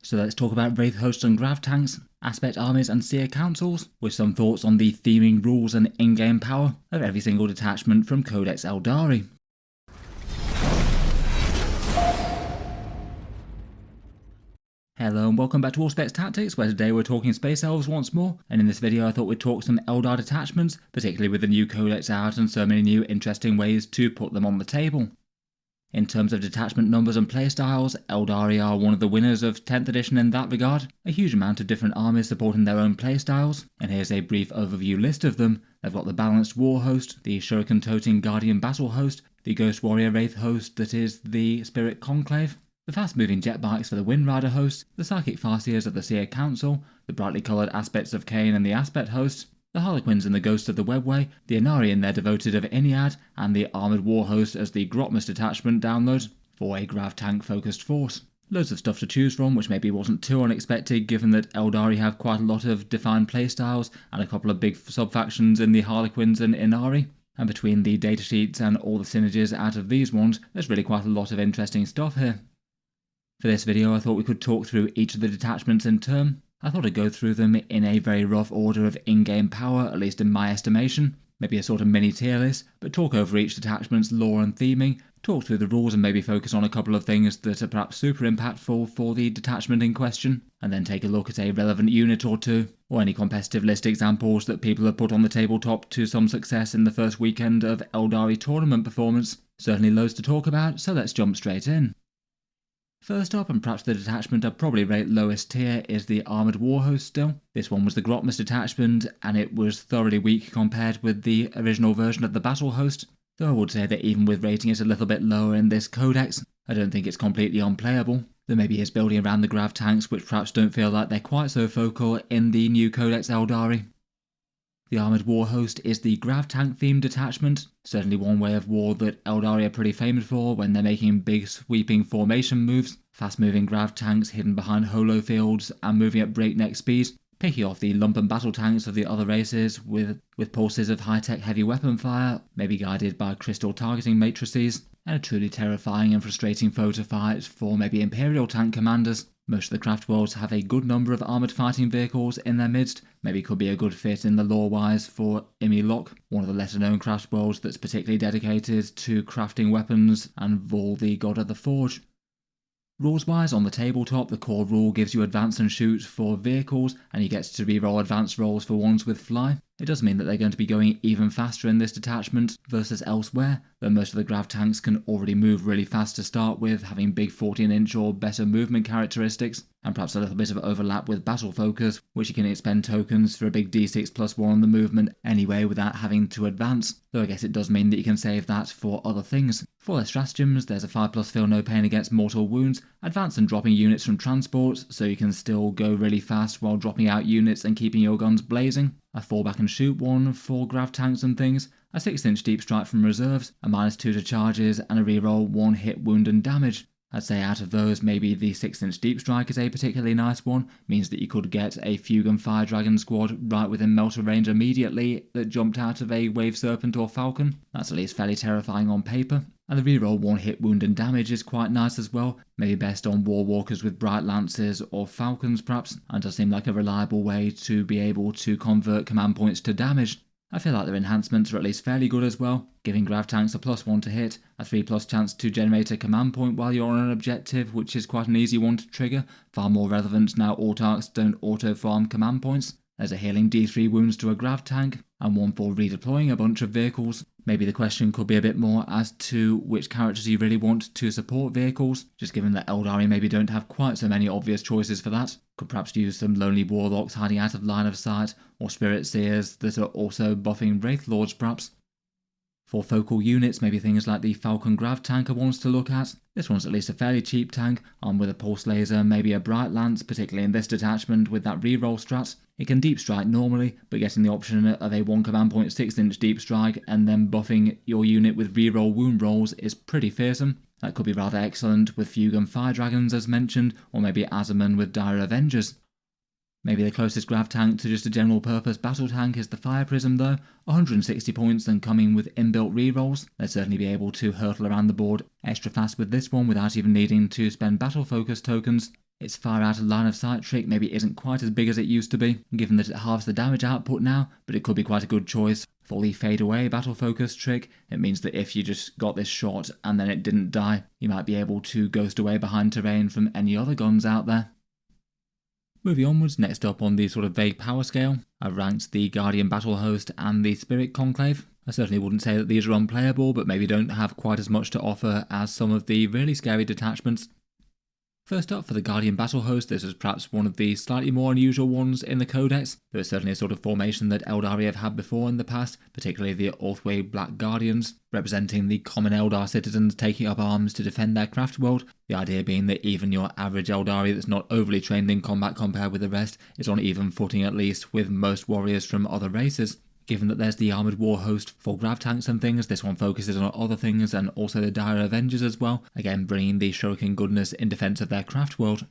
So let's talk about Wraith Hosts and Grav Tanks, Aspect Armies and Seer Councils, with some thoughts on the theming rules and in-game power of every single detachment from Codex Aeldari. Hello and welcome back to Auspex Tactics, where today we're talking Space Elves once more, and in this video I thought we'd talk some Eldar detachments, particularly with the new Codex out and so many new interesting ways to put them on the table. In terms of detachment numbers and playstyles, Aeldari are one of the winners of 10th edition in that regard, a huge amount of different armies supporting their own playstyles, and here's a brief overview list of them. They've got the Balanced Warhost, the Shuriken-toting Guardian Battlehost, the Ghost Warrior Wraith Host that is the Spirit Conclave, the fast-moving jet bikes for the Windrider Host, the Psychic Farseers of the Seer Council, the brightly coloured Aspects of Cain and the Aspect Host, the Harlequins and the Ghosts of the Webway, the Inari and their devoted of Ynnead, and the Armoured Warhost as the Grotmus detachment download for a Grav tank focused force. Loads of stuff to choose from, which maybe wasn't too unexpected given that Aeldari have quite a lot of defined playstyles and a couple of big sub-factions in the Harlequins and Inari. And between the datasheets and all the synergies out of these ones, there's really quite a lot of interesting stuff here. For this video I thought we could talk through each of the detachments in turn. I thought I'd go through them in a very rough order of in-game power, at least in my estimation, maybe a sort of mini tier list, but talk over each detachment's lore and theming, talk through the rules and maybe focus on a couple of things that are perhaps super impactful for the detachment in question, and then take a look at a relevant unit or two, or any competitive list examples that people have put on the tabletop to some success in the first weekend of Aeldari tournament performance. Certainly loads to talk about, so let's jump straight in. First up, and perhaps the detachment I'd probably rate lowest tier, is the Armoured Warhost still. This one was the Grotmus detachment, and it was thoroughly weak compared with the original version of the Battlehost, though I would say that even with rating it a little bit lower in this codex, I don't think it's completely unplayable. There maybe is building around the Grav tanks which perhaps don't feel like they're quite so focal in the new Codex Aeldari. The Armoured Warhost is the Grav tank themed detachment, certainly one way of war that Aeldari are pretty famous for when they're making big sweeping formation moves, fast moving Grav tanks hidden behind holo fields and moving at breakneck speed, picking off the lumpen battle tanks of the other races with pulses of high-tech heavy weapon fire, maybe guided by crystal targeting matrices, and a truly terrifying and frustrating foe to fight for maybe Imperial tank commanders. Most of the craft worlds have a good number of armoured fighting vehicles in their midst, maybe could be a good fit in the lore-wise for Ynnead, one of the lesser-known craft worlds that's particularly dedicated to crafting weapons, and Vol, the god of the forge. Rules-wise, on the tabletop, the core rule gives you advance and shoot for vehicles, and you get to reroll advanced rolls for ones with fly. It does mean that they're going to be going even faster in this detachment versus elsewhere, though most of the Grav tanks can already move really fast to start with, having big 14-inch or better movement characteristics, and perhaps a little bit of overlap with battle focus, which you can expend tokens for a big d6+1 on the movement anyway without having to advance, though I guess it does mean that you can save that for other things. For their stratagems, there's a 5+ feel no pain against mortal wounds, advance and dropping units from transports, so you can still go really fast while dropping out units and keeping your guns blazing, a fall back and shoot one for Grav tanks and things, a 6-inch deep strike from reserves, a -2 to charges, and a reroll 1 hit wound and damage. I'd say out of those, maybe the 6-inch deep strike is a particularly nice one, means that you could get a Fugue and Fire Dragon squad right within melter range immediately that jumped out of a Wave Serpent or Falcon. That's at least fairly terrifying on paper. And the reroll 1 hit wound and damage is quite nice as well, maybe best on War Walkers with Bright Lances or Falcons perhaps, and does seem like a reliable way to be able to convert command points to damage. I feel like their enhancements are at least fairly good as well, giving Grav tanks a +1 to hit, a 3+ chance to generate a command point while you're on an objective, which is quite an easy one to trigger, far more relevant now autarchs don't auto-farm command points. There's a healing D3 wounds to a Grav tank, and one for redeploying a bunch of vehicles. Maybe the question could be a bit more as to which characters you really want to support vehicles, just given that Aeldari maybe don't have quite so many obvious choices for that. Could perhaps use some lonely warlocks hiding out of line of sight, or spirit seers that are also buffing wraith lords perhaps. For focal units, maybe things like the Falcon Grav tank are ones to look at. This one's at least a fairly cheap tank, armed with a pulse laser, maybe a bright lance, particularly in this detachment with that reroll strat. It can deep strike normally, but getting the option of a 1 command point 6-inch deep strike and then buffing your unit with reroll wound rolls is pretty fearsome. That could be rather excellent with Fugue and Fire Dragons as mentioned, or maybe Azaman with Dire Avengers. Maybe the closest Grav tank to just a general purpose battle tank is the Fire Prism though, 160 points and coming with inbuilt rerolls. They'd certainly be able to hurtle around the board extra fast with this one without even needing to spend battle focus tokens. Its fire out of line of sight trick maybe isn't quite as big as it used to be, given that it halves the damage output now, but it could be quite a good choice. For the fade away battle focus trick, it means that if you just got this shot and then it didn't die, you might be able to ghost away behind terrain from any other guns out there. Moving onwards, next up on the sort of vague power scale, I've ranked the Guardian Battlehost and the Spirit Conclave. I certainly wouldn't say that these are unplayable, but maybe don't have quite as much to offer as some of the really scary detachments. First up, for the Guardian Battlehost, this is perhaps one of the slightly more unusual ones in the Codex. There is certainly a sort of formation that Aeldari have had before in the past, particularly the Webway Black Guardians, representing the common Eldar citizens taking up arms to defend their craft world. The idea being that even your average Aeldari that's not overly trained in combat compared with the rest is on even footing at least with most warriors from other races. Given that there's the Armoured Warhost for grav tanks and things, this one focuses on other things and also the Dire Avengers as well, again bringing the Shuriken goodness in defense of their craft world.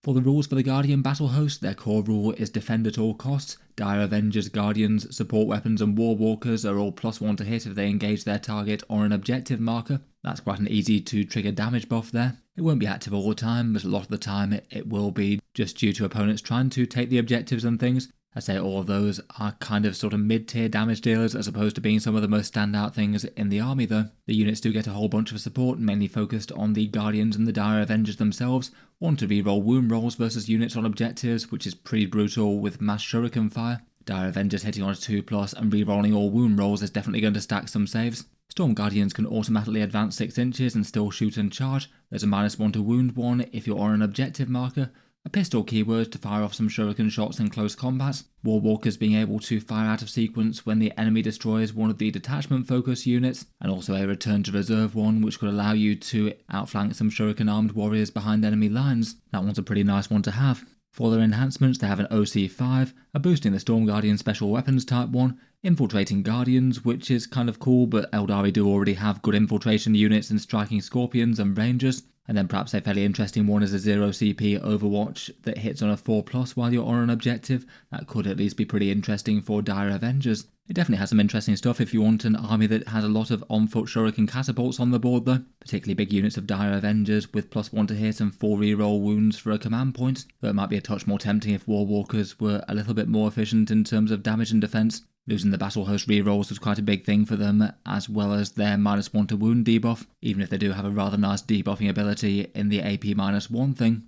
For the rules for the Guardian Battlehost, their core rule is defend at all costs. Dire Avengers, Guardians, support weapons and War Walkers are all +1 to hit if they engage their target or an objective marker. That's quite an easy to trigger damage buff there. It won't be active all the time, but a lot of the time it will be just due to opponents trying to take the objectives and things. I say all of those are kind of sort of mid-tier damage dealers as opposed to being some of the most standout things in the army though. The units do get a whole bunch of support, mainly focused on the Guardians and the Dire Avengers themselves. One to reroll wound rolls versus units on objectives, which is pretty brutal with mass shuriken fire. Dire Avengers hitting on a 2+ and rerolling all wound rolls is definitely going to stack some saves. Storm Guardians can automatically advance 6 inches and still shoot and charge. There's a -1 to wound 1 if you're on an objective marker. A pistol keyword to fire off some shuriken shots in close combat. War Walkers being able to fire out of sequence when the enemy destroys one of the detachment focus units, and also a return to reserve one which could allow you to outflank some shuriken armed warriors behind enemy lines. That one's a pretty nice one to have. For their enhancements, they have an OC5, a boosting the Storm Guardian special weapons type 1, infiltrating Guardians, which is kind of cool, but Aeldari do already have good infiltration units in striking Scorpions and Rangers. And then perhaps a fairly interesting one is a 0 CP Overwatch that hits on a 4+ while you're on an objective. That could at least be pretty interesting for Dire Avengers. It definitely has some interesting stuff if you want an army that has a lot of on-foot shuriken catapults on the board though. Particularly big units of Dire Avengers with +1 to hit and 4 reroll wounds for a command point. Though it might be a touch more tempting if War Walkers were a little bit more efficient in terms of damage and defense. Losing the Battlehost rerolls was quite a big thing for them, as well as their -1 to wound debuff, even if they do have a rather nice debuffing ability in the AP -1 thing.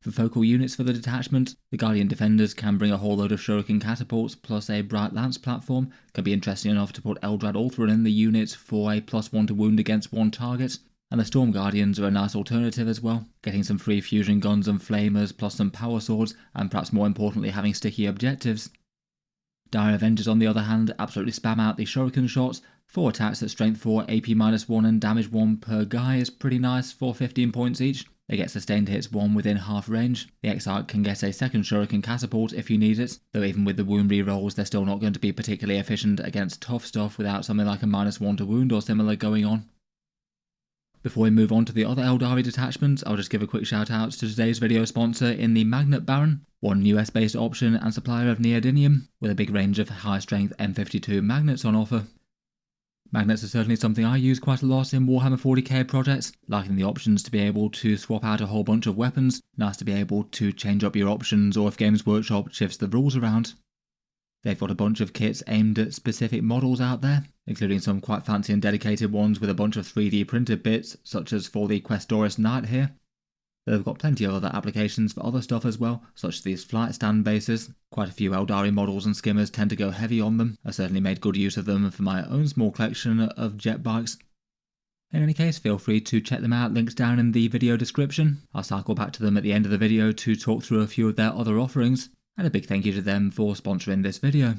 For focal units for the detachment, the Guardian Defenders can bring a whole load of shuriken catapults plus a Bright Lance platform. Could be interesting enough to put Eldrad Ulthuan in the unit for a +1 to wound against one target. And the Storm Guardians are a nice alternative as well, getting some free fusion guns and flamers plus some power swords, and perhaps more importantly having sticky objectives. Dire Avengers on the other hand absolutely spam out the shuriken shots. 4 attacks at strength 4, AP -1 and damage 1 per guy is pretty nice for 15 points each. They get sustained hits 1 within half range. The Exarch can get a second shuriken catapult if you need it, though even with the wound rerolls they're still not going to be particularly efficient against tough stuff without something like a -1 to wound or similar going on. Before we move on to the other Aeldari detachments, I'll just give a quick shout out to today's video sponsor in the Magnet Baron, one US based option and supplier of neodymium, with a big range of high strength M52 magnets on offer. Magnets are certainly something I use quite a lot in Warhammer 40k projects, liking the options to be able to swap out a whole bunch of weapons, nice to be able to change up your options or if Games Workshop shifts the rules around. They've got a bunch of kits aimed at specific models out there, including some quite fancy and dedicated ones with a bunch of 3D printed bits, such as for the Questoris Knight here. They've got plenty of other applications for other stuff as well, such as these flight stand bases. Quite a few Aeldari models and skimmers tend to go heavy on them. I certainly made good use of them for my own small collection of jet bikes. In any case, feel free to check them out, links down in the video description. I'll cycle back to them at the end of the video to talk through a few of their other offerings. And a big thank you to them for sponsoring this video.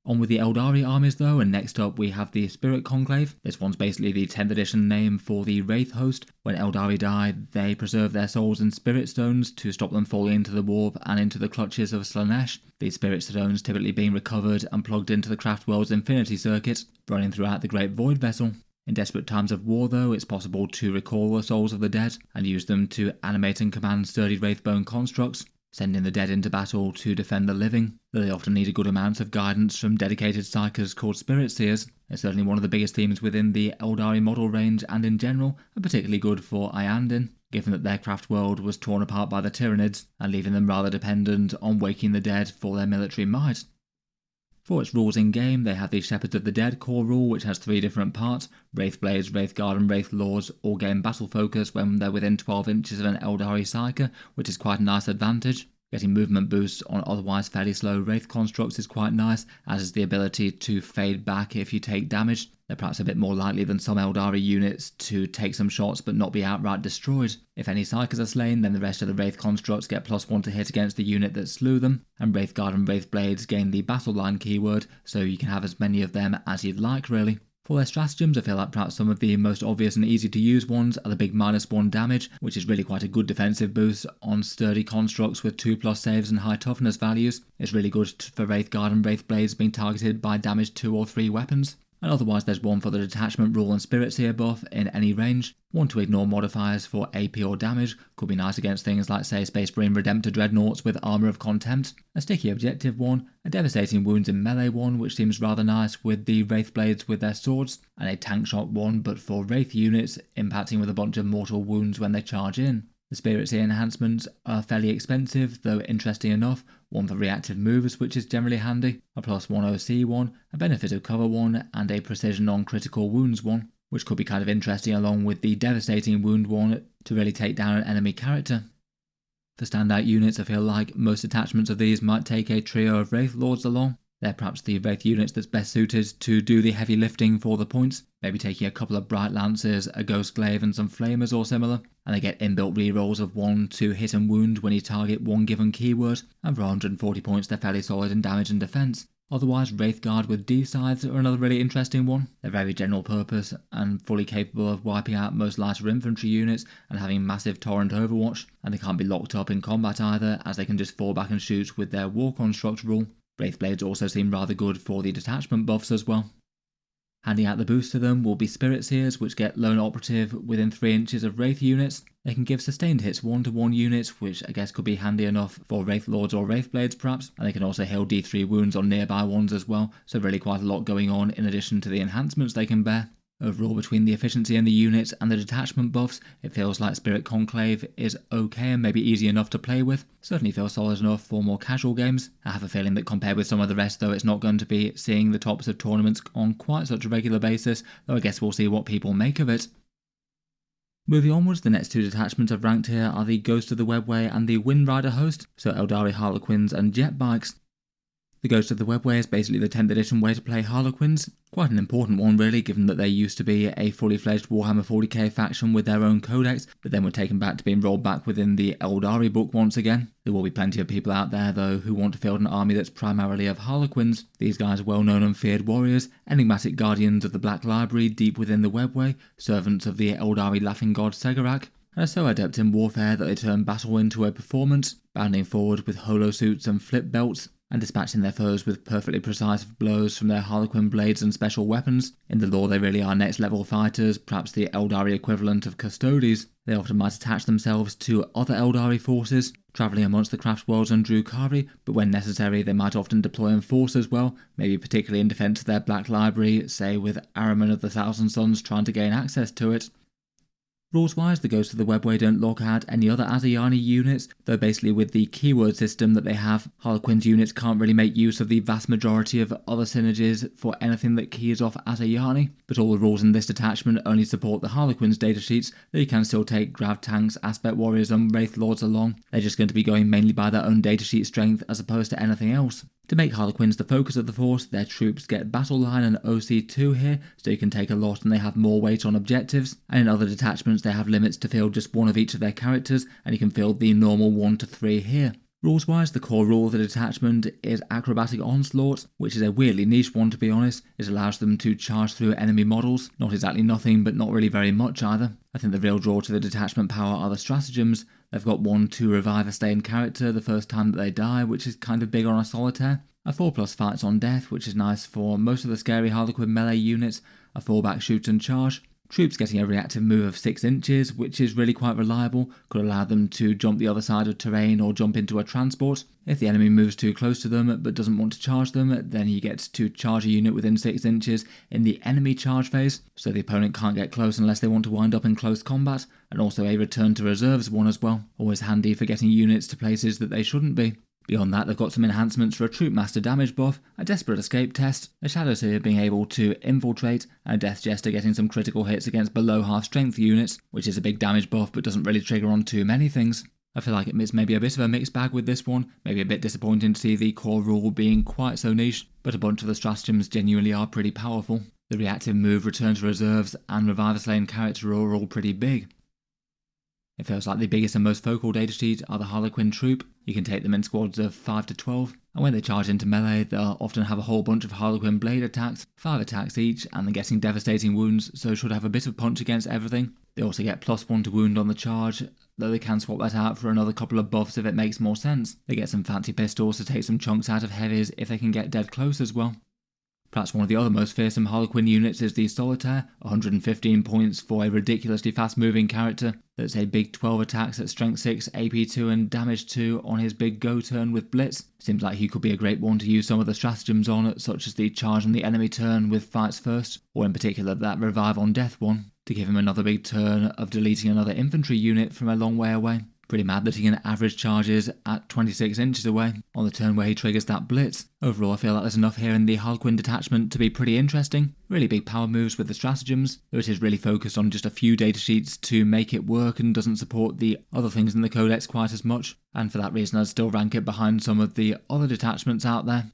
On with the Aeldari armies though, and next up we have the Spirit Conclave. This one's basically the 10th edition name for the Wraith Host. When Aeldari die, they preserve their souls in Spirit Stones to stop them falling into the warp and into the clutches of Slaanesh. These Spirit Stones typically being recovered and plugged into the Craft World's Infinity Circuit, running throughout the Great Void Vessel. In desperate times of war though, it's possible to recall the souls of the dead and use them to animate and command sturdy Wraithbone constructs, sending the dead into battle to defend the living, though they often need a good amount of guidance from dedicated psychers called Spirit Seers. It's certainly one of the biggest themes within the Aeldari model range and in general, and particularly good for Ynnead. given that their craft world was torn apart by the Tyranids and leaving them rather dependent on waking the dead for their military might. For its rules in-game, they have the Shepherds of the Dead core rule, which has 3 different parts. Wraithblades, Wraithguard and Wraithlords all gain battle focus when they're within 12 inches of an Aeldari Psyker, which is quite a nice advantage. Getting movement boosts on otherwise fairly slow Wraith constructs is quite nice, as is the ability to fade back if you take damage. They're perhaps a bit more likely than some Aeldari units to take some shots but not be outright destroyed. If any Psykers are slain, then the rest of the Wraith constructs get +1 to hit against the unit that slew them, and Wraithguard and Wraithblades gain the battle line keyword, so you can have as many of them as you'd like really. For their stratagems, I feel like perhaps some of the most obvious and easy to use ones are the big -1 damage, which is really quite a good defensive boost on sturdy constructs with 2+ saves and high toughness values. It's really good for Wraithguard and Wraithblades being targeted by damaged 2 or 3 weapons. And otherwise there's one for the Detachment rule and Spirit Seer buff in any range, one to ignore modifiers for AP or damage, could be nice against things like say Space Marine Redemptor Dreadnoughts with Armour of Contempt, a sticky objective one, a devastating wounds in melee one which seems rather nice with the Wraithblades with their swords, and a tank shock one but for Wraith units impacting with a bunch of mortal wounds when they charge in. The Spirit Seer enhancements are fairly expensive, though interesting enough, one for reactive moves which is generally handy, a +1 OC one, a benefit of cover one, and a precision on critical wounds one, which could be kind of interesting along with the devastating wound one to really take down an enemy character. For standout units, I feel like most attachments of these might take a trio of Wraith Lords along. They're perhaps the Wraith units that's best suited to do the heavy lifting for the points, maybe taking a couple of Bright Lancers, a Ghostglaive and some Flamers or similar, and they get inbuilt rerolls of 1 to hit and wound when you target one given keyword, and for 140 points they're fairly solid in damage and defense. Otherwise, Wraithguard with D-sides are another really interesting one. They're very general purpose and fully capable of wiping out most lighter infantry units and having massive torrent overwatch, and they can't be locked up in combat either, as they can just fall back and shoot with their War Construct rule. Wraithblades also seem rather good for the Detachment buffs as well. Handing out the boost to them will be Spirit Seers, which get lone operative within 3 inches of Wraith units. They can give sustained hits 1-to-1 units, which I guess could be handy enough for Wraith Lords or Wraithblades perhaps, and they can also heal D3 wounds on nearby ones as well, so really quite a lot going on in addition to the enhancements they can bear. Overall, between the efficiency in the units and the detachment buffs, it feels like Spirit Conclave is okay and maybe easy enough to play with. Certainly feels solid enough for more casual games. I have a feeling that compared with some of the rest though, it's not going to be seeing the tops of tournaments on quite such a regular basis, though I guess we'll see what people make of it. Moving onwards, the next 2 detachments I've ranked here are the Ghost of the Webway and the Windrider Host, so Aeldari Harlequins and Jet Bikes. The Ghost of the Webway is basically the 10th edition way to play Harlequins. Quite an important one really, given that they used to be a fully fledged Warhammer 40k faction with their own codex, but then were taken back to being rolled back within the Aeldari book once again. There will be plenty of people out there though who want to field an army that's primarily of Harlequins. These guys are well known and feared warriors, enigmatic guardians of the Black Library deep within the Webway, servants of the Aeldari laughing god Segarak, and are so adept in warfare that they turn battle into a performance, bounding forward with holosuits and flip belts, and dispatching their foes with perfectly precise blows from their Harlequin blades and special weapons. In the lore they really are next level fighters, perhaps the Aeldari equivalent of Custodes. They often might attach themselves to other Aeldari forces, travelling amongst the craft worlds and Drukhari, but when necessary they might often deploy in force as well, maybe particularly in defence of their Black Library, say with Ahriman of the Thousand Sons trying to gain access to it. Rules-wise, the Ghosts of the Webway don't lock out any other Azayani units, though basically with the keyword system that they have, Harlequins units can't really make use of the vast majority of other synergies for anything that keys off Azayani, but all the rules in this detachment only support the Harlequins datasheets, though you can still take Grav Tanks, Aspect Warriors and Wraith Lords along. They're just going to be going mainly by their own datasheet strength as opposed to anything else. To make Harlequins the focus of the force, their troops get Battle Line and OC2 here, so you can take a lot and they have more weight on objectives, and in other detachments they have limits to field just one of each of their characters, and you can field the normal 1 to 3 here. Rules-wise, the core rule of the detachment is Acrobatic Onslaught, which is a weirdly niche one to be honest. It allows them to charge through enemy models, not exactly nothing but not really very much either. I think the real draw to the detachment power are the stratagems. They've got 1 to revive a slain character the first time that they die, which is kind of big on a solitaire. A 4+ fights on death, which is nice for most of the scary Harlequin melee units, a 4-back shoot and charge, Troops getting a reactive move of 6 inches, which is really quite reliable, could allow them to jump the other side of terrain or jump into a transport. If the enemy moves too close to them but doesn't want to charge them, then he gets to charge a unit within 6 inches in the enemy charge phase, so the opponent can't get close unless they want to wind up in close combat, and also a return to reserves one as well, always handy for getting units to places that they shouldn't be. Beyond that, they've got some enhancements for a Troop Master damage buff, a Desperate Escape test, a Shadow Seer being able to infiltrate, and a Death Jester getting some critical hits against below half strength units, which is a big damage buff but doesn't really trigger on too many things. I feel like it's maybe a bit of a mixed bag with this one, maybe a bit disappointing to see the core rule being quite so niche, but a bunch of the stratagems genuinely are pretty powerful. The reactive move, Return to Reserves, and Revive a Slain character are all pretty big. It feels like the biggest and most focal datasheet are the Harlequin troop. You can take them in squads of 5 to 12, and when they charge into melee, they'll often have a whole bunch of Harlequin blade attacks, 5 attacks each, and they're getting devastating wounds, so should have a bit of punch against everything. They also get +1 to wound on the charge, though they can swap that out for another couple of buffs if it makes more sense. They get some fancy pistols to take some chunks out of heavies if they can get dead close as well. Perhaps one of the other most fearsome Harlequin units is the Solitaire, 115 points for a ridiculously fast moving character that's a big 12 attacks at strength 6, AP 2 and damage 2 on his big go turn with Blitz. Seems like he could be a great one to use some of the stratagems on, such as the charge on the enemy turn with fights first, or in particular that revive on death one, to give him another big turn of deleting another infantry unit from a long way away. Pretty mad that he can average charges at 26 inches away on the turn where he triggers that blitz. Overall, I feel like there's enough here in the Harlequin detachment to be pretty interesting. Really big power moves with the stratagems, though it is really focused on just a few datasheets to make it work and doesn't support the other things in the codex quite as much, and for that reason I'd still rank it behind some of the other detachments out there.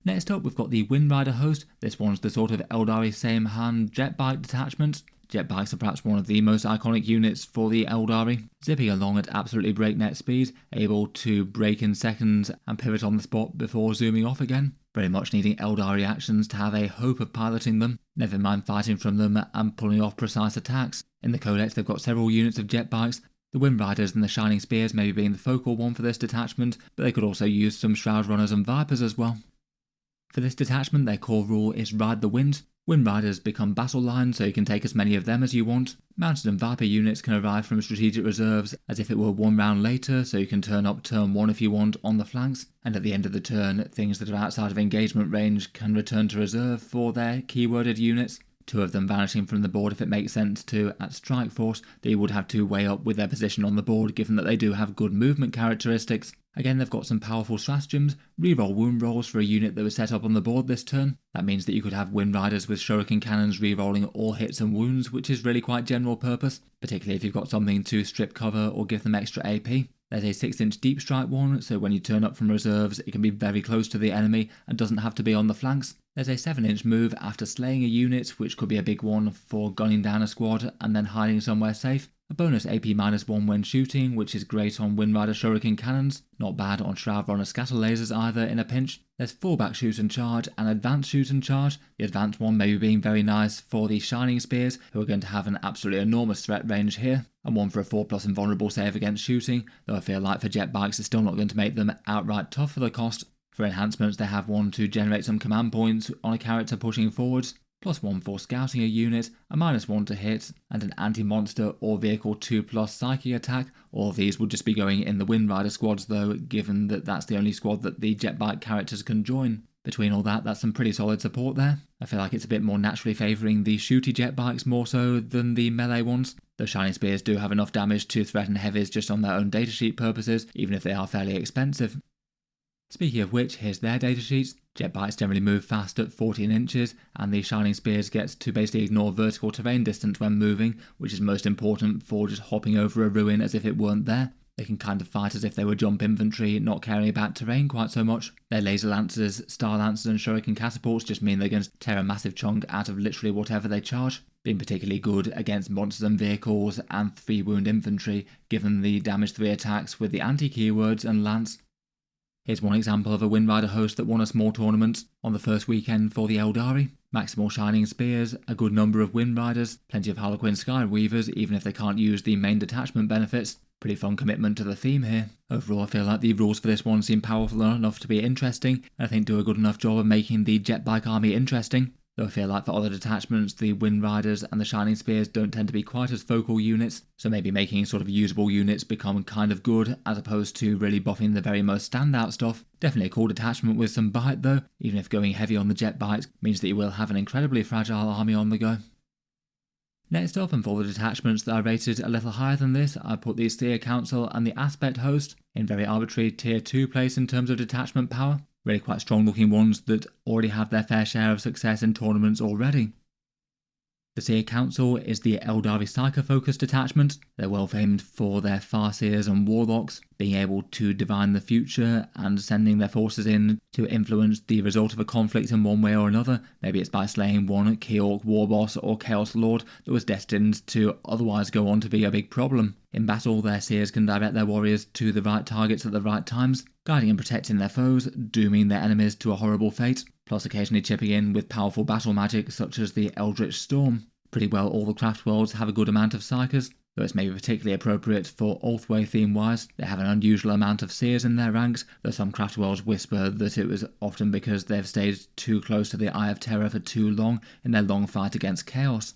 Next up we've got the Windrider Host. This one's the sort of Aeldari same hand jet bike detachment. Jet bikes are perhaps one of the most iconic units for the Aeldari, zipping along at absolutely breakneck speed, able to brake in seconds and pivot on the spot before zooming off again. Very much needing Aeldari actions to have a hope of piloting them, never mind fighting from them and pulling off precise attacks. In the codex they've got several units of jet bikes, the Windriders and the Shining Spears maybe being the focal one for this detachment, but they could also use some Shroud Runners and Vipers as well. For this detachment their core rule is Ride the Wind. Windriders become battle lines, so you can take as many of them as you want. Mounted and Viper units can arrive from strategic reserves as if it were one round later, so you can turn up turn 1 if you want on the flanks, and at the end of the turn, things that are outside of engagement range can return to reserve for their keyworded units. 2 of them vanishing from the board if it makes sense to at strike force, they would have to weigh up with their position on the board given that they do have good movement characteristics. Again, they've got some powerful stratagems, reroll wound rolls for a unit that was set up on the board this turn. That means that you could have Windriders with shuriken cannons rerolling all hits and wounds, which is really quite general purpose, particularly if you've got something to strip cover or give them extra AP. There's a 6-inch deep strike one, so when you turn up from reserves it can be very close to the enemy and doesn't have to be on the flanks. There's a 7-inch move after slaying a unit, which could be a big one for gunning down a squad and then hiding somewhere safe. A bonus AP -1 when shooting, which is great on Windrider shuriken cannons, not bad on Shroud Runner scatter lasers either in a pinch. There's fallback shoot and charge and advanced shoot and charge, the advanced one maybe being very nice for the Shining Spears, who are going to have an absolutely enormous threat range here, and one for a 4+ invulnerable save against shooting, though I feel like for jet bikes it's still not going to make them outright tough for the cost. For enhancements they have one to generate some command points on a character pushing forwards, +1 for scouting a unit, a -1 to hit, and an anti-monster or vehicle 2+ psychic attack. All of these would just be going in the Windrider squads though, given that that's the only squad that the jetbike characters can join. Between all that, that's some pretty solid support there. I feel like it's a bit more naturally favouring the shooty jetbikes more so than the melee ones. The Shining Spears do have enough damage to threaten heavies just on their own datasheet purposes, even if they are fairly expensive. Speaking of which, here's their datasheets. Jet bikes generally move fast at 14 inches, and the Shining Spears gets to basically ignore vertical terrain distance when moving, which is most important for just hopping over a ruin as if it weren't there. They can kind of fight as if they were jump infantry, not caring about terrain quite so much. Their laser lancers, star lancers and shuriken catapults just mean they're going to tear a massive chunk out of literally whatever they charge, being particularly good against monsters and vehicles and 3 wound infantry, given the damage 3 attacks with the anti-keywords and lance. Here's one example of a Windrider host that won a small tournament on the first weekend for the Aeldari. Maximal Shining Spears, a good number of Windriders, plenty of Harlequin Skyweavers even if they can't use the main detachment benefits. Pretty fun commitment to the theme here. Overall I feel like the rules for this one seem powerful enough to be interesting, and I think do a good enough job of making the jet bike army interesting. though I feel like for other detachments, the Windriders and the Shining Spears don't tend to be quite as focal units, so maybe making sort of usable units become kind of good, as opposed to really buffing the very most standout stuff. Definitely a cool detachment with some bite though, even if going heavy on the jet bites means that you will have an incredibly fragile army on the go. Next up, and for the detachments that I rated a little higher than this, I put the Seer Council and the Aspect Host in very arbitrary tier 2 place in terms of detachment power. Really quite strong looking ones that already have their fair share of success in tournaments already. The Seer Council is the Aeldari Psycho-focused detachment. They're well famed for their Farseers and Warlocks, being able to divine the future and sending their forces in to influence the result of a conflict in one way or another. Maybe it's by slaying one Key Orc Warboss or Chaos Lord that was destined to otherwise go on to be a big problem. In battle, their Seers can direct their warriors to the right targets at the right times, guiding and protecting their foes, dooming their enemies to a horrible fate, plus occasionally chipping in with powerful battle magic such as the Eldritch Storm. Pretty well all the craft worlds have a good amount of Psychers, though it's maybe particularly appropriate for Ulthway theme-wise. They have an unusual amount of Seers in their ranks, though some craft worlds whisper that it was often because they've stayed too close to the Eye of Terror for too long in their long fight against Chaos.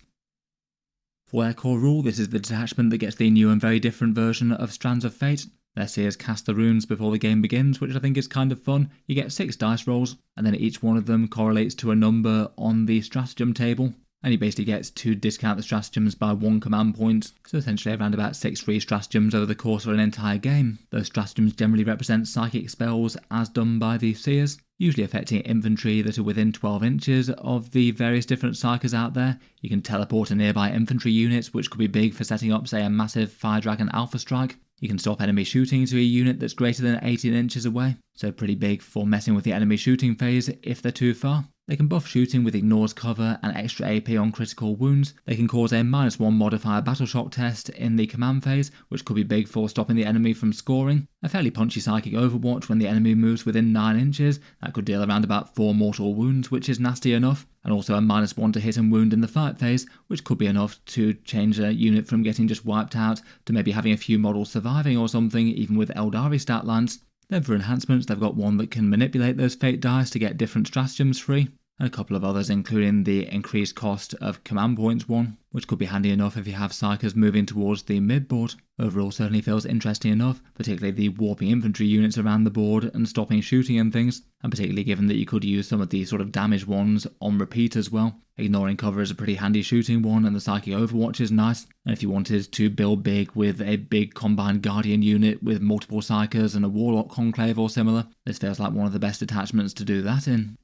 For their core rule, this is the detachment that gets the new and very different version of Strands of Fate. Their Seers cast the runes before the game begins, which I think is kind of fun. You get 6 dice rolls, and then each one of them correlates to a number on the stratagem table. And he basically gets to discount the stratagems by 1 command point, so essentially around about 6 free stratagems over the course of an entire game. Those stratagems generally represent psychic spells as done by the Seers, usually affecting infantry that are within 12 inches of the various different psychers out there. You can teleport a nearby infantry unit, which could be big for setting up, say, a massive Fire Dragon Alpha Strike. You can stop enemy shooting to a unit that's greater than 18 inches away, so pretty big for messing with the enemy shooting phase if they're too far. They can buff shooting with Ignores Cover and extra AP on critical wounds. They can cause a -1 modifier battle shock test in the command phase, which could be big for stopping the enemy from scoring. A fairly punchy psychic overwatch when the enemy moves within 9 inches. That could deal around about 4 mortal wounds, which is nasty enough. And also a -1 to hit and wound in the fight phase, which could be enough to change a unit from getting just wiped out to maybe having a few models surviving or something, even with Aeldari stat lines. Then for enhancements, they've got one that can manipulate those fate dice to get different stratagems free, and a couple of others including the increased cost of command points one, which could be handy enough if you have psychers moving towards the mid-board. Overall certainly feels interesting enough, particularly the warping infantry units around the board and stopping shooting and things, and particularly given that you could use some of the sort of damage ones on repeat as well. Ignoring Cover is a pretty handy shooting one, and the psychic overwatch is nice, and if you wanted to build big with a big combined guardian unit with multiple psychers and a warlock conclave or similar, this feels like one of the best attachments to do that in.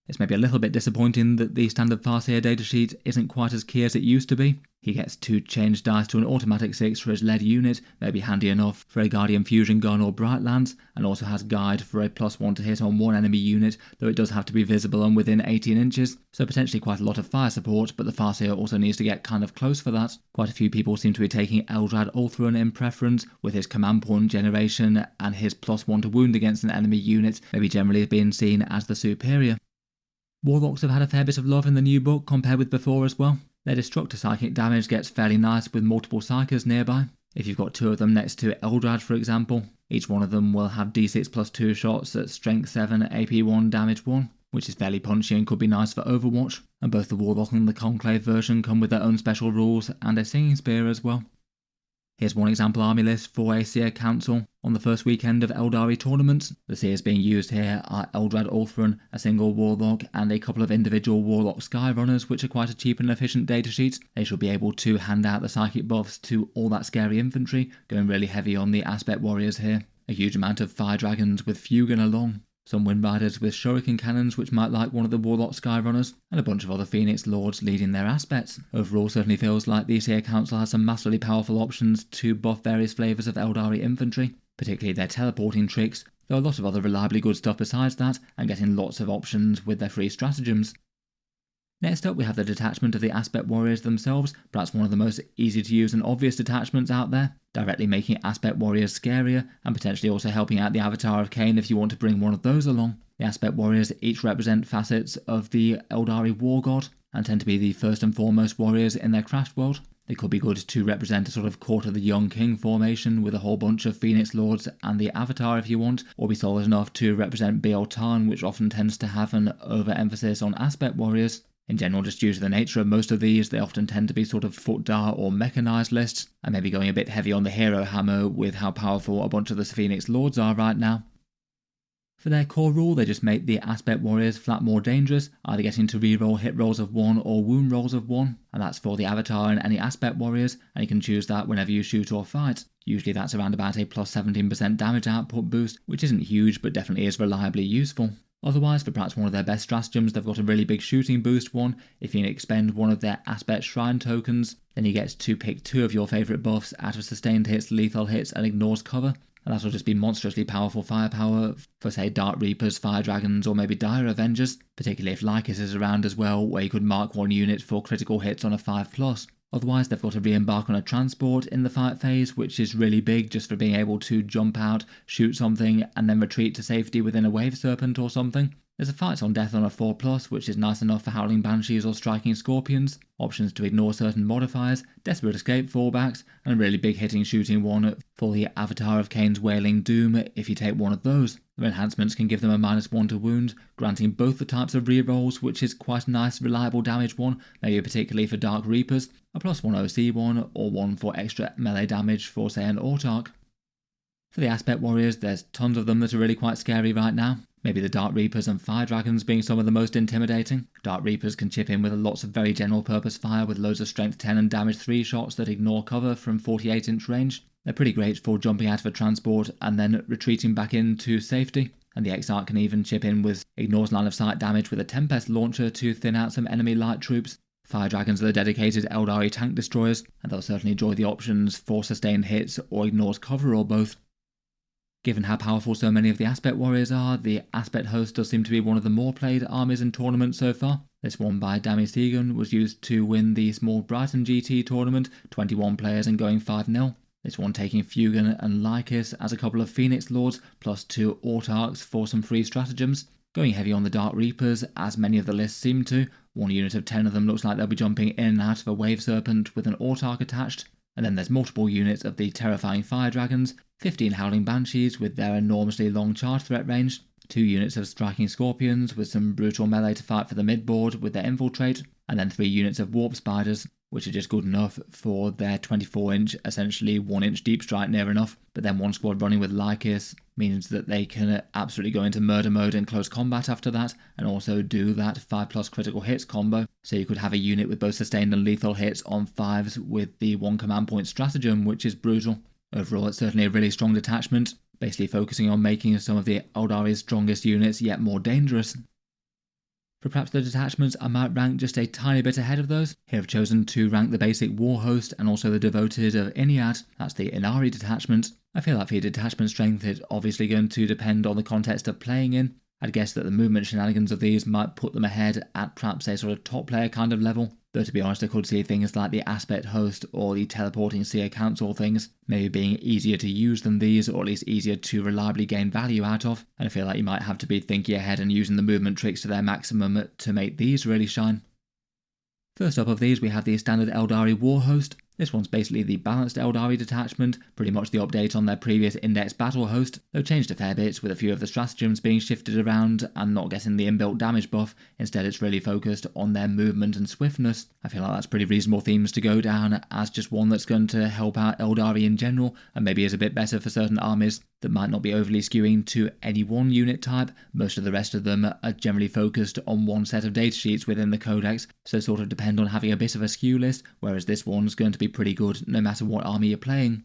It's maybe a little bit disappointing that the standard Farseer datasheet isn't quite as key as it used to be. He gets to change dice to an automatic 6 for his lead unit, maybe handy enough for a Guardian Fusion Gun or Bright Lance, and also has Guide for a +1 to hit on one enemy unit, though it does have to be visible and within 18 inches, so potentially quite a lot of fire support, but the Farseer also needs to get kind of close for that. Quite a few people seem to be taking Eldrad Ulthuan in preference, with his command point generation and his +1 to wound against an enemy unit, maybe generally being seen as the superior. Warlocks have had a fair bit of love in the new book compared with before as well. Their destructive psychic damage gets fairly nice with multiple psychers nearby. If you've got 2 of them next to Eldrad for example, each one of them will have d6+2 shots at strength 7, AP 1, damage 1, which is fairly punchy and could be nice for Overwatch. And both the Warlock and the Conclave version come with their own special rules and a Singing Spear as well. Here's one example army list for a Seer Council on the first weekend of Aeldari tournaments. The Seers being used here are Eldrad Ulthuan, a single Warlock, and a couple of individual Warlock Skyrunners, which are quite a cheap and efficient datasheet. They should be able to hand out the psychic buffs to all that scary infantry, going really heavy on the Aspect Warriors here. A huge amount of Fire Dragons with Fugan along. Some Windriders with Shuriken Cannons, which might like one of the Warlock Skyrunners, and a bunch of other Phoenix Lords leading their aspects. Overall certainly feels like the Seer Council has some massively powerful options to buff various flavours of Aeldari infantry, particularly their teleporting tricks, though a lot of other reliably good stuff besides that, and getting lots of options with their free stratagems. Next up we have the detachment of the Aspect Warriors themselves, perhaps one of the most easy to use and obvious detachments out there, directly making Aspect Warriors scarier, and potentially also helping out the Avatar of Cain if you want to bring one of those along. The Aspect Warriors each represent facets of the Aeldari War God, and tend to be the first and foremost warriors in their craft world. They could be good to represent a sort of Court of the Young King formation with a whole bunch of Phoenix Lords and the Avatar if you want, or be solid enough to represent Bealtan, which often tends to have an overemphasis on Aspect Warriors. In general, just due to the nature of most of these, they often tend to be sort of Footdar or mechanized lists, and maybe going a bit heavy on the hero hammer with how powerful a bunch of the Phoenix Lords are right now. For their core rule, they just make the Aspect Warriors flat more dangerous, either getting to reroll hit rolls of 1 or wound rolls of 1, and that's for the Avatar and any Aspect Warriors, and you can choose that whenever you shoot or fight. Usually that's around about a plus 17% damage output boost, which isn't huge but definitely is reliably useful. Otherwise, for perhaps one of their best stratagems, they've got a really big shooting boost one. If you expend one of their Aspect Shrine tokens, then you get to pick 2 of your favourite buffs out of sustained hits, lethal hits, and ignores cover. And that'll just be monstrously powerful firepower for, say, Dark Reapers, Fire Dragons, or maybe Dire Avengers, particularly if Lycus is around as well, where you could mark one unit for critical hits on a 5+. Otherwise, they've got to re-embark on a transport in the fight phase, which is really big just for being able to jump out, shoot something, and then retreat to safety within a Wave Serpent or something. There's a Fights on Death on a 4+, which is nice enough for Howling Banshees or Striking Scorpions, options to ignore certain modifiers, Desperate Escape fallbacks, and a really big hitting shooting one for the Avatar of Kane's Wailing Doom if you take one of those. Their enhancements can give them a -1 to wound, granting both the types of rerolls, which is quite a nice reliable damage one, maybe particularly for Dark Reapers, a +1 OC one, or one for extra melee damage for, say, an Autarch. For the Aspect Warriors, there's tons of them that are really quite scary right now. Maybe the Dark Reapers and Fire Dragons being some of the most intimidating. Dark Reapers can chip in with lots of very general purpose fire with loads of strength 10 and damage 3 shots that ignore cover from 48-inch range. They're pretty great for jumping out of a transport and then retreating back into safety. And the Exarch can even chip in with ignores line of sight damage with a Tempest launcher to thin out some enemy light troops. Fire Dragons are the dedicated Aeldari tank destroyers, and they'll certainly enjoy the options for sustained hits or ignores cover or both. Given how powerful so many of the Aspect Warriors are, the Aspect Host does seem to be one of the more played armies in tournaments so far. This one by Dami Segan was used to win the small Brighton GT tournament, 21 players and going 5-0. This one taking Fugan and Lycus as a couple of Phoenix Lords, plus 2 Autarchs for some free stratagems. Going heavy on the Dark Reapers, as many of the lists seem to. One unit of 10 of them looks like they'll be jumping in and out of a Wave Serpent with an Autarch attached. And then there's multiple units of the terrifying Fire Dragons, 15 Howling Banshees with their enormously long charge threat range, 2 units of Striking Scorpions with some brutal melee to fight for the midboard with their Infiltrate, and then 3 units of Warp Spiders, which are just good enough for their 24-inch, essentially 1-inch deep strike near enough, but then one squad running with Lycus means that they can absolutely go into murder mode and close combat after that, and also do that 5+ critical hits combo, so you could have a unit with both sustained and lethal hits on 5s with the 1 command point stratagem, which is brutal. Overall, it's certainly a really strong detachment, basically focusing on making some of the Aeldari's strongest units yet more dangerous. For perhaps the detachments, I might rank just a tiny bit ahead of those. Here I've chosen to rank the basic Warhost and also the devoted of Ynnead, that's the Aeldari detachment. I feel like for your detachment strength it's obviously going to depend on the context of playing in. I'd guess that the movement shenanigans of these might put them ahead at perhaps a sort of top player kind of level, though to be honest I could see things like the Aspect Host or the teleporting Seer Council things maybe being easier to use than these, or at least easier to reliably gain value out of, and I feel like you might have to be thinking ahead and using the movement tricks to their maximum to make these really shine. First up of these we have the standard Aeldari Warhost. This one's basically the balanced Aeldari detachment, pretty much the update on their previous index Battlehost, though changed a fair bit with a few of the stratagems being shifted around and not getting the inbuilt damage buff. Instead it's really focused on their movement and swiftness. I feel like that's pretty reasonable themes to go down as just one that's going to help out Aeldari in general, and maybe is a bit better for certain armies that might not be overly skewing to any one unit type. Most of the rest of them are generally focused on one set of datasheets within the codex, so sort of depend on having a bit of a skew list, whereas this one's going to be pretty good no matter what army you're playing.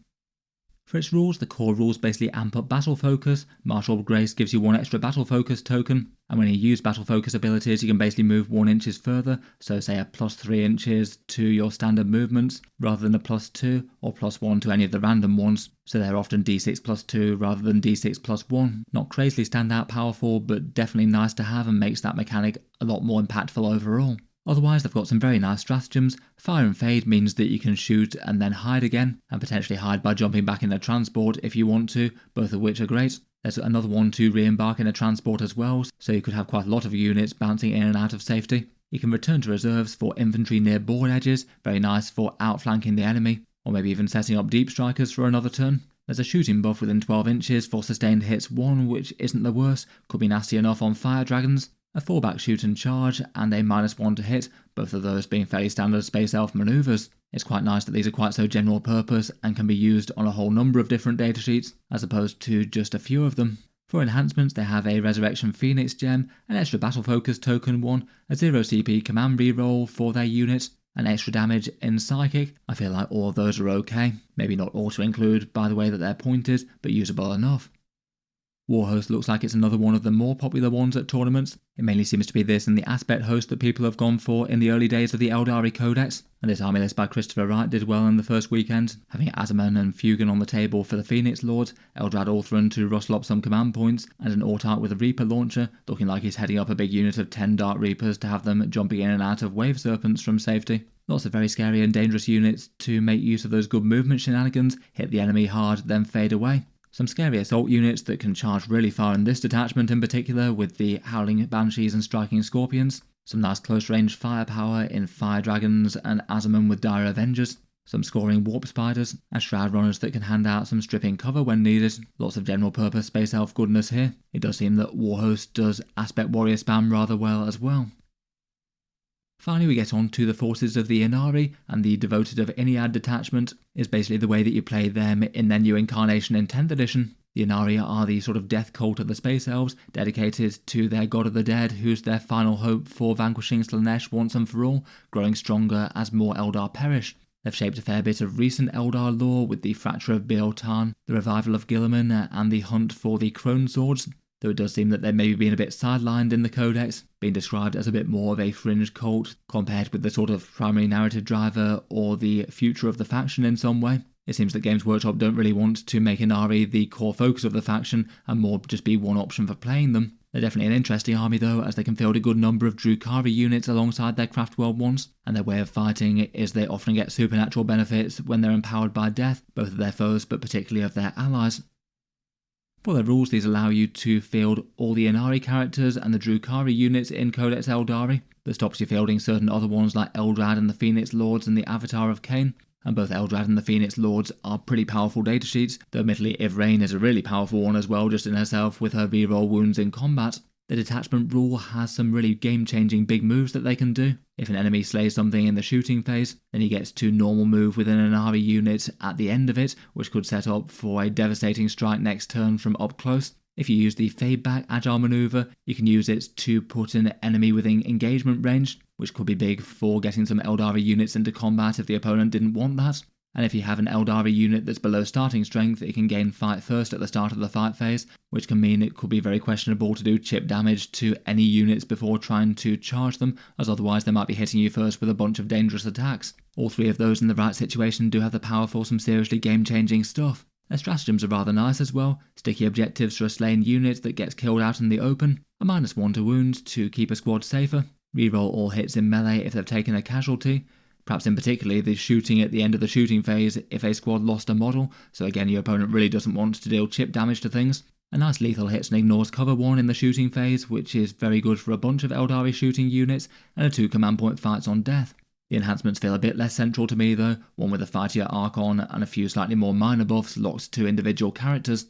For its rules, the core rules basically amp up battle focus. Martial Grace gives you 1 extra battle focus token, and when you use battle focus abilities you can basically move 1 inches further, so say a +3 inches to your standard movements rather than a +2 or +1 to any of the random ones, so they're often d6 +2 rather than d6 +1. Not crazily standout powerful, but definitely nice to have and makes that mechanic a lot more impactful overall. Otherwise, they've got some very nice stratagems. Fire and Fade means that you can shoot and then hide again, and potentially hide by jumping back in a transport if you want to, both of which are great. There's another one to re-embark in a transport as well, so you could have quite a lot of units bouncing in and out of safety. You can return to reserves for infantry near board edges, very nice for outflanking the enemy, or maybe even setting up deep strikers for another turn. There's a shooting buff within 12 inches for sustained hits 1, which isn't the worst, could be nasty enough on fire dragons, a fallback shoot and charge, and a -1 to hit, both of those being fairly standard Space Elf manoeuvres. It's quite nice that these are quite so general purpose and can be used on a whole number of different datasheets, as opposed to just a few of them. For enhancements, they have a Resurrection Phoenix gem, an extra Battle Focus token 1, a 0 CP command reroll for their unit, and extra damage in Psychic. I feel like all of those are okay. Maybe not all to include by the way that they're pointed, but usable enough. Warhost looks like it's another one of the more popular ones at tournaments. It mainly seems to be this and the Aspect Host that people have gone for in the early days of the Aeldari Codex, and this army list by Christopher Wright did well in the first weekend, having Azaman and Fugan on the table for the Phoenix Lords, Eldrad Orthran to rustle up some command points, and an Autarch with a Reaper launcher, looking like he's heading up a big unit of 10 Dark Reapers to have them jumping in and out of Wave Serpents from safety. Lots of very scary and dangerous units to make use of those good movement shenanigans, hit the enemy hard, then fade away. Some scary assault units that can charge really far in this detachment in particular, with the Howling Banshees and Striking Scorpions. Some nice close range firepower in Fire Dragons and Azaman with Dire Avengers. Some scoring Warp Spiders, and Shroud Runners that can hand out some stripping cover when needed. Lots of general purpose Space Elf goodness here. It does seem that Warhost does Aspect Warrior spam rather well as well. Finally, we get on to the forces of the Ynnari, and the Devoted of Ynnead detachment is basically the way that you play them in their new incarnation in 10th edition. The Ynnari are the sort of death cult of the Space Elves, dedicated to their god of the dead, who's their final hope for vanquishing Slaanesh once and for all, growing stronger as more Eldar perish. They've shaped a fair bit of recent Eldar lore with the Fracture of Beotan, the revival of Guilliman, and the hunt for the Crone Swords, though it does seem that they've maybe been a bit sidelined in the Codex, being described as a bit more of a fringe cult compared with the sort of primary narrative driver or the future of the faction in some way. It seems that Games Workshop don't really want to make Ynnari the core focus of the faction and more just be one option for playing them. They're definitely an interesting army though, as they can field a good number of Drukhari units alongside their Craftworld ones, and their way of fighting is they often get supernatural benefits when they're empowered by death, both of their foes but particularly of their allies. For their rules, these allow you to field all the Ynnari characters and the Drukhari units in Codex Aeldari. That stops you fielding certain other ones like Eldrad and the Phoenix Lords and the Avatar of Cain. And both Eldrad and the Phoenix Lords are pretty powerful datasheets, though admittedly Ivrain is a really powerful one as well just in herself with her reroll wounds in combat. The Detachment rule has some really game-changing big moves that they can do. If an enemy slays something in the shooting phase, then he gets to normal move within an Ynnari unit at the end of it, which could set up for a devastating strike next turn from up close. If you use the Fade Back Agile maneuver, you can use it to put an enemy within engagement range, which could be big for getting some Eldari units into combat if the opponent didn't want that. And if you have an Eldari unit that's below starting strength, it can gain fight first at the start of the fight phase, which can mean it could be very questionable to do chip damage to any units before trying to charge them, as otherwise they might be hitting you first with a bunch of dangerous attacks. All three of those in the right situation do have the power for some seriously game-changing stuff. Their stratagems are rather nice as well, sticky objectives for a slain unit that gets killed out in the open, a -1 to wounds to keep a squad safer, reroll all hits in melee if they've taken a casualty, perhaps in particular the shooting at the end of the shooting phase if a squad lost a model, so again your opponent really doesn't want to deal chip damage to things. A nice lethal hits and ignores cover 1 in the shooting phase, which is very good for a bunch of Eldari shooting units, and a 2 command point fights on death. The enhancements feel a bit less central to me though, one with a fightier Archon and a few slightly more minor buffs locked to individual characters.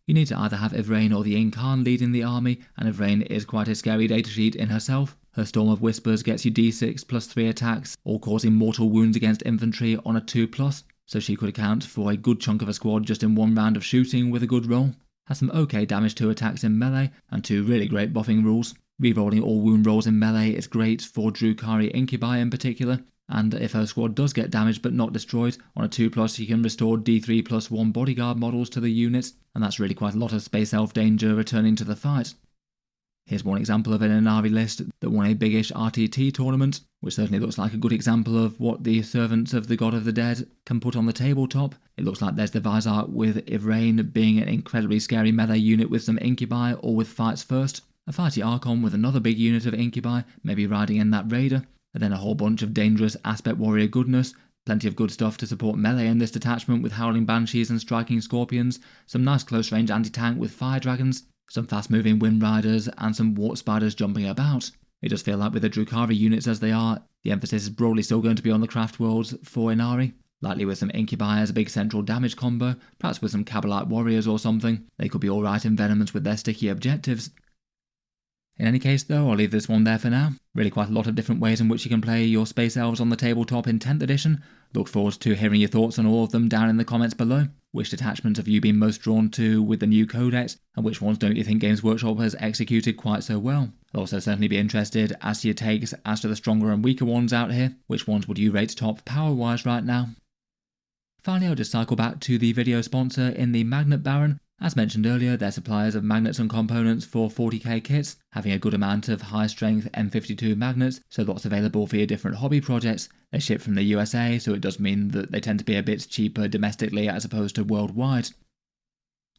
You need to either have Ivrain or the Incarn leading the army, and Ivrain is quite a scary datasheet in herself. Her Storm of Whispers gets you d6 plus 3 attacks, all causing mortal wounds against infantry on a 2+, so she could account for a good chunk of a squad just in one round of shooting with a good roll. Has some okay damage 2 attacks in melee, and 2 really great buffing rules. Rerolling all wound rolls in melee is great for Drukhari Incubi in particular, and if her squad does get damaged but not destroyed, on a 2+, you can restore d3 plus 1 bodyguard models to the unit, and that's really quite a lot of Space Elf danger returning to the fight. Here's one example of an Ynnari list that won a biggish RTT tournament, which certainly looks like a good example of what the Servants of the God of the Dead can put on the tabletop. It looks like there's the Vizark with Ivrain being an incredibly scary melee unit with some Incubi or with fights first, a fighty Archon with another big unit of Incubi, maybe riding in that Raider, and then a whole bunch of dangerous Aspect Warrior goodness, plenty of good stuff to support melee in this detachment with Howling Banshees and Striking Scorpions, some nice close range anti-tank with Fire Dragons, some fast moving Windriders and some Warp Spiders jumping about. It does feel like with the Drukhari units as they are, the emphasis is broadly still going to be on the craft worlds for Ynnead, likely with some Incubi as a big central damage combo, perhaps with some Kabbalite warriors or something. They could be alright in Venomance with their sticky objectives. In any case though, I'll leave this one there for now. Really quite a lot of different ways in which you can play your Space Elves on the tabletop in 10th edition. Look forward to hearing your thoughts on all of them down in the comments below. Which detachments have you been most drawn to with the new codex, and which ones don't you think Games Workshop has executed quite so well? I'll also certainly be interested as to your takes as to the stronger and weaker ones out here. Which ones would you rate top power-wise right now? Finally, I'll just cycle back to the video sponsor in the Magnet Baron. As mentioned earlier, they're suppliers of magnets and components for 40k kits, having a good amount of high-strength M52 magnets, so lots available for your different hobby projects. They ship from the USA, so it does mean that they tend to be a bit cheaper domestically as opposed to worldwide.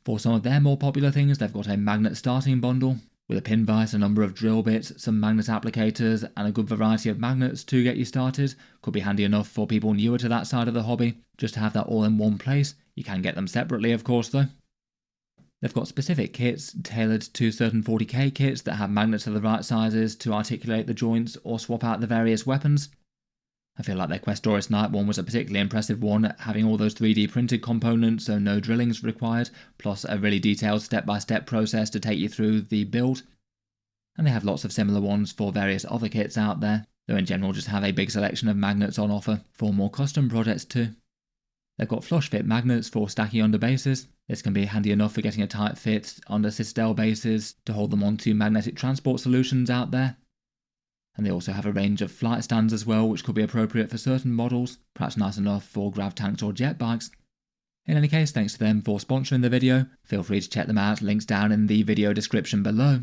For some of their more popular things, they've got a magnet starting bundle, with a pin vise, a number of drill bits, some magnet applicators, and a good variety of magnets to get you started. Could be handy enough for people newer to that side of the hobby, just to have that all in one place. You can get them separately, of course, though. They've got specific kits tailored to certain 40k kits that have magnets of the right sizes to articulate the joints or swap out the various weapons. I feel like their Questoris Knight one was a particularly impressive one, having all those 3D printed components so no drillings required, plus a really detailed step-by-step process to take you through the build. And they have lots of similar ones for various other kits out there, though in general just have a big selection of magnets on offer for more custom projects too. They've got flush fit magnets for stacking under bases. This can be handy enough for getting a tight fit under Citadel bases to hold them onto magnetic transport solutions out there. And they also have a range of flight stands as well, which could be appropriate for certain models, perhaps nice enough for grav tanks or jet bikes. In any case, thanks to them for sponsoring the video. Feel free to check them out, links down in the video description below.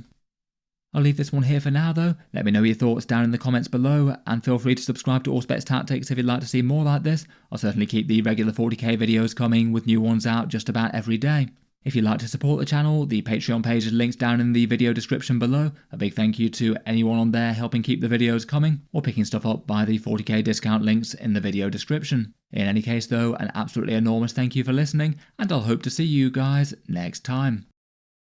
I'll leave this one here for now though. Let me know your thoughts down in the comments below, and feel free to subscribe to Auspex Tactics if you'd like to see more like this. I'll certainly keep the regular 40k videos coming with new ones out just about every day. If you'd like to support the channel, the Patreon page is linked down in the video description below. A big thank you to anyone on there helping keep the videos coming, or picking stuff up by the 40k discount links in the video description. In any case though, an absolutely enormous thank you for listening, and I'll hope to see you guys next time.